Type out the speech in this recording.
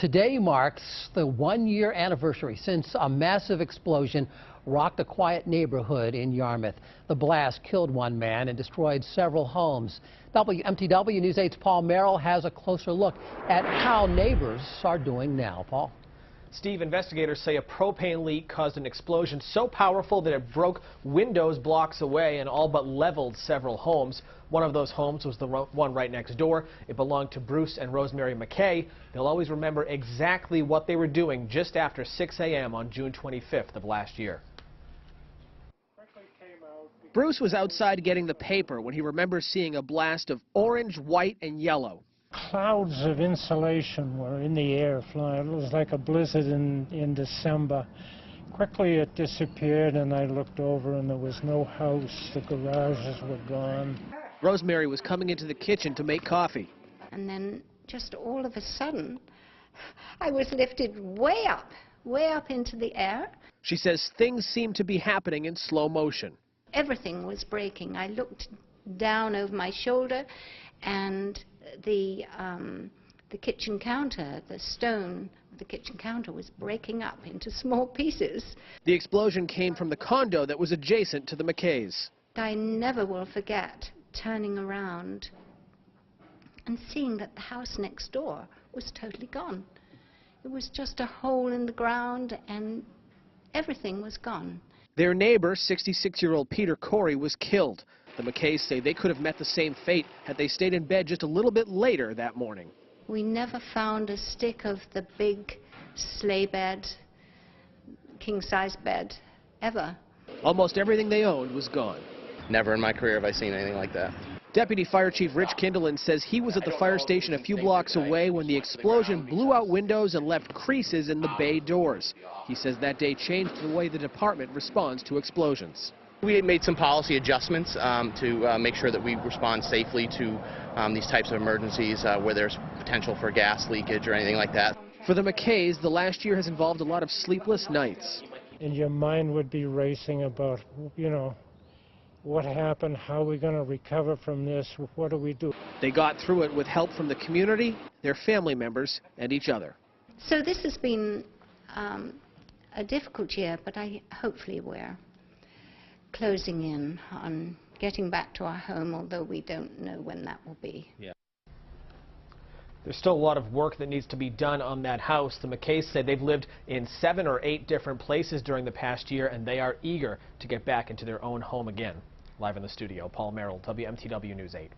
Today marks the one-year anniversary since a massive explosion rocked a quiet neighborhood in Yarmouth. The blast killed one man and destroyed several homes. WMTW News 8's Paul Merrill has a closer look at how neighbors are doing now. Paul? Steve, investigators say a propane leak caused an explosion so powerful that it broke windows blocks away and all but leveled several homes. One of those homes was the one right next door. It belonged to Bruce and Rosemary McKay. They'll always remember exactly what they were doing just after 6 a.m. on June 25th of last year. Bruce was outside getting the paper when he remembers seeing a blast of orange, white, and yellow. Clouds of insulation were in the air flying. It was like a blizzard in December. Quickly it disappeared and I looked over and there was no house. The garages were gone. Rosemary was coming into the kitchen to make coffee. And then just all of a sudden, I was lifted way up into the air. She says things seemed to be happening in slow motion. Everything was breaking. I looked down over my shoulder and the kitchen counter, the stone of the kitchen counter was breaking up into small pieces. The explosion came from the condo that was adjacent to the McKays. I never will forget turning around and seeing that the house next door was totally gone. It was just a hole in the ground and everything was gone. Their neighbor, 66-year-old Peter Corey, was killed. The McKays say they could have met the same fate had they stayed in bed just a little bit later that morning. We never found a stick of the big sleigh bed, king-size bed, ever. Almost everything they owned was gone. Never in my career have I seen anything like that. Deputy Fire Chief Rich Kindlein says he was at the fire station a few blocks away when the explosion blew out windows and left creases in the bay doors. He says that day changed the way the department responds to explosions. We had made some policy adjustments to make sure that we respond safely to these types of emergencies where there's potential for gas leakage or anything like that. For the McKays, the last year has involved a lot of sleepless nights. And your mind would be racing about, what happened, how are we going to recover from this, what do we do? They got through it with help from the community, their family members, and each other. So this has been a difficult year, but hopefully we're closing in on getting back to our home, although we don't know when that will be. Yeah. There's still a lot of work that needs to be done on that house. The McKays said they've lived in 7 or 8 different places during the past year, and they are eager to get back into their own home again. Live in the studio, Paul Merrill, WMTW News 8.